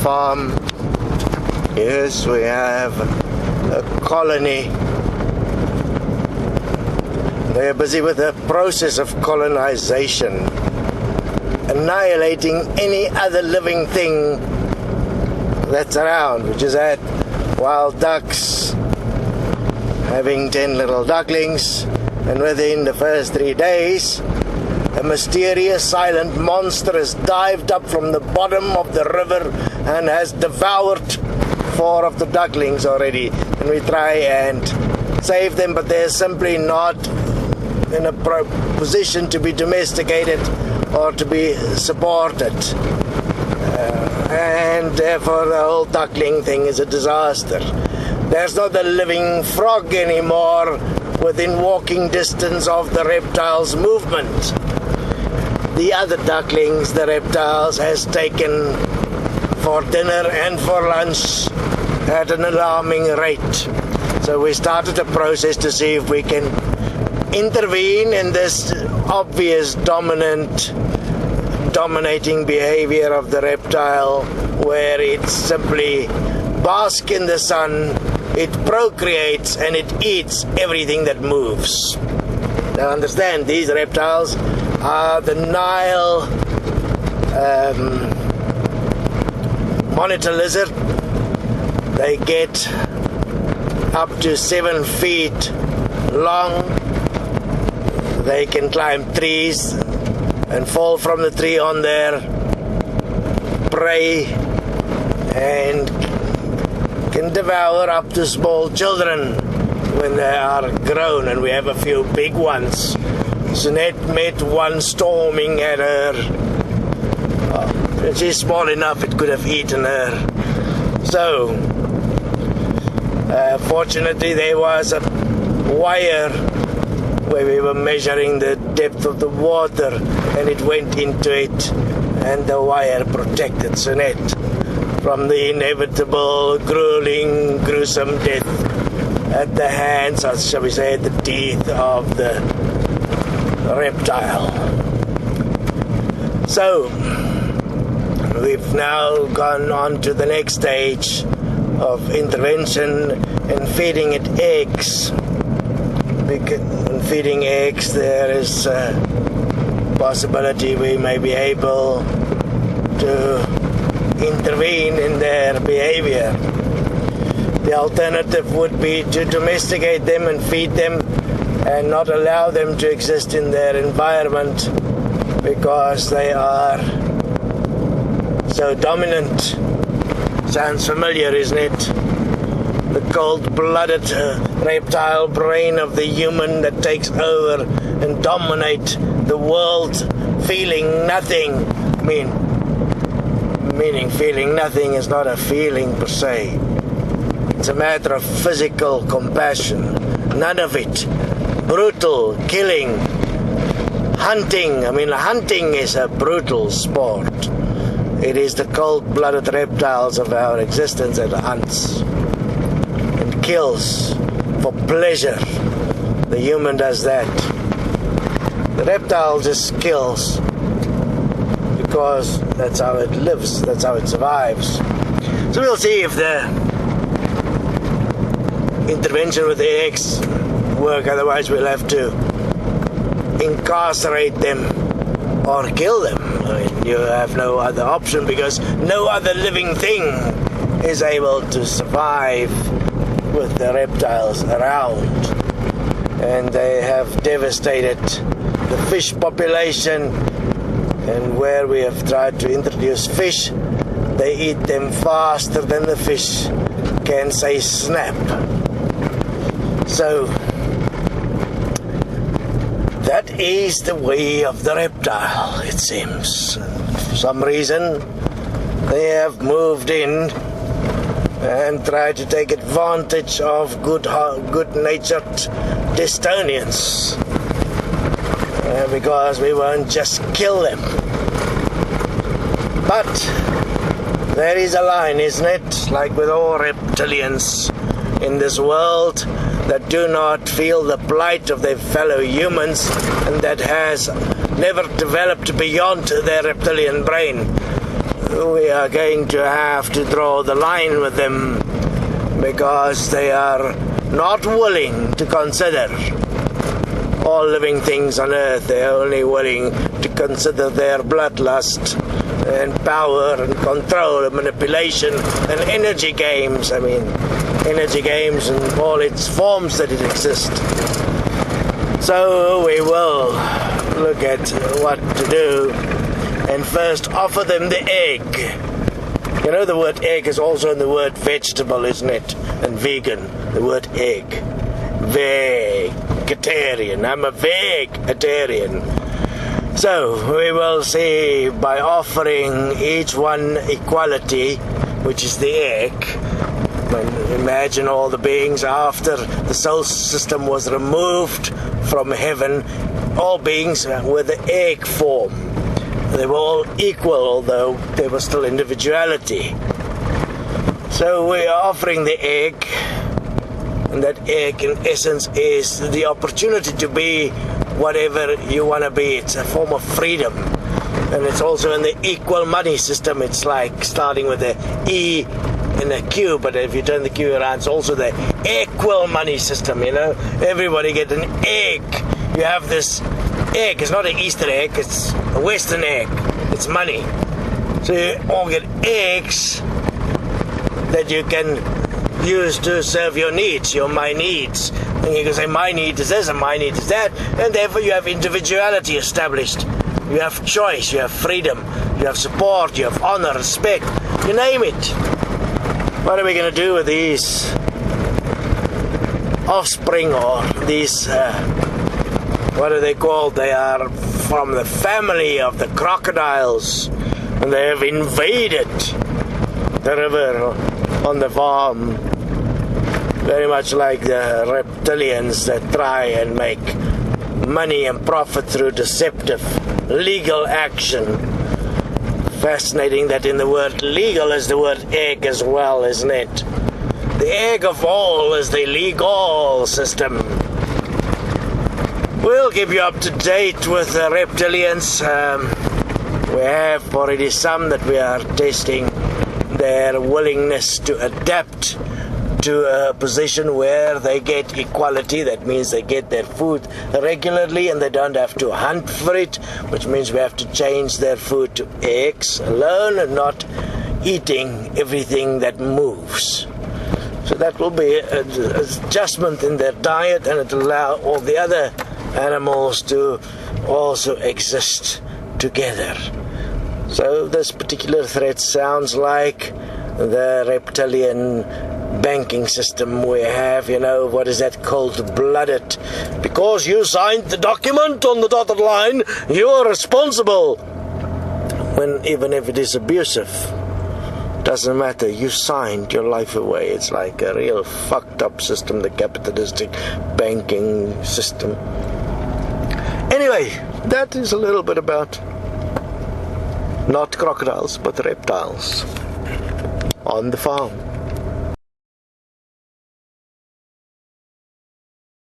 farm. Yes, we have a colony. They're busy with the process of colonization, annihilating any other living thing that's around, which is that wild ducks having 10 little ducklings, and within the first 3 days, a mysterious silent monster has dived up from the bottom of the river and has devoured 4 of the ducklings already. And we try and save them, but they're simply not in a position to be domesticated or to be supported. And therefore the whole duckling thing is a disaster. There's not a living frog anymore within walking distance of the reptiles' movement. The other ducklings, the reptiles, has taken for dinner and for lunch at an alarming rate. So we started a process to see if we can intervene in this obvious dominating behavior of the reptile, where it simply basks in the sun, it procreates, and it eats everything that moves. Now understand, these reptiles are the Nile monitor lizard. They get up to 7 feet long. They can climb trees and fall from the tree on their prey, and can devour up to small children when they are grown, and we have a few big ones. Jeanette met one storming at her. She's small enough it could have eaten her. So, fortunately there was a wire where we were measuring the depth of the water, and it went into it, and the wire protected Jeanette from the inevitable, grueling, gruesome death at the hands, or shall we say, at the teeth of the reptile. So, we've now gone on to the next stage of intervention and feeding it eggs. In feeding eggs, there is a possibility we may be able to intervene in their behavior. The alternative would be to domesticate them and feed them and not allow them to exist in their environment because they are so dominant. Sounds familiar, isn't it? The cold-blooded reptile brain of the human that takes over and dominates the world, feeling nothing. Meaning feeling nothing is not a feeling per se. It's a matter of physical compassion. None of it. Brutal killing. Hunting. Hunting is a brutal sport. It is the cold-blooded reptiles of our existence that hunts and kills for pleasure. The human does that. The reptile just kills because that's how it lives, that's how it survives. So we'll see if the intervention with the eggs work, otherwise we'll have to incarcerate them or kill them. You have no other option because no other living thing is able to survive with the reptiles around. And they have devastated the fish population, and where we have tried to introduce fish, they eat them faster than the fish can say snap. So that is the way of the reptile, it seems. For some reason, they have moved in and tried to take advantage of good-natured Destonians. Because we won't just kill them. But there is a line, isn't it? Like with all reptilians in this world that do not feel the plight of their fellow humans and that has never developed beyond their reptilian brain. we are going to have to draw the line with them, because they are not willing to consider all living things on earth. They're only willing to consider their bloodlust and power and control and manipulation and energy games. I mean, energy games in all its forms that it exists. So we will look at what to do, and first offer them the egg. You know, the word egg is also in the word vegetable, isn't it? And vegan, the word egg. Vegetarian. I'm a vegetarian. So we will see, by offering each one equality, which is the egg. Imagine all the beings after the solar system was removed from heaven. All beings were the egg form. They were all equal, although there was still individuality. So we are offering the egg, and that egg in essence is the opportunity to be whatever you want to be. It's a form of freedom, and it's also in the equal money system. It's like starting with the E and a Q, but if you turn the Q around, it's also the equal money system. You know, everybody get an egg. You have this egg. It's not an Easter egg, it's a Western egg. It's money. So you all get eggs that you can use to serve your needs, my needs. And you can say, my need is this and my need is that, and therefore you have individuality established. You have choice, you have freedom, you have support, you have honor, respect, you name it. What are we going to do with these offspring, or these, what are they called? They are from the family of the crocodiles, and they have invaded the river on the farm, very much like the reptilians that try and make money and profit through deceptive legal action. Fascinating that in the word legal is the word egg as well, isn't it? The egg of all is the legal system. We'll keep you up to date with the reptilians. We have already some that we are testing their willingness to adapt to a position where they get equality. That means they get their food regularly and they don't have to hunt for it, which means we have to change their food to eggs alone and not eating everything that moves. So that will be an adjustment in their diet, and it will allow all the other animals to also exist together. So this particular threat sounds like the reptilian banking system we have. You know, what is that, cold-blooded? Because you signed the document on the dotted line, you are responsible. When even if it is abusive, doesn't matter, you signed your life away. It's like a real fucked up system, the capitalistic banking system. Anyway, that is a little bit about not crocodiles, but reptiles on the farm.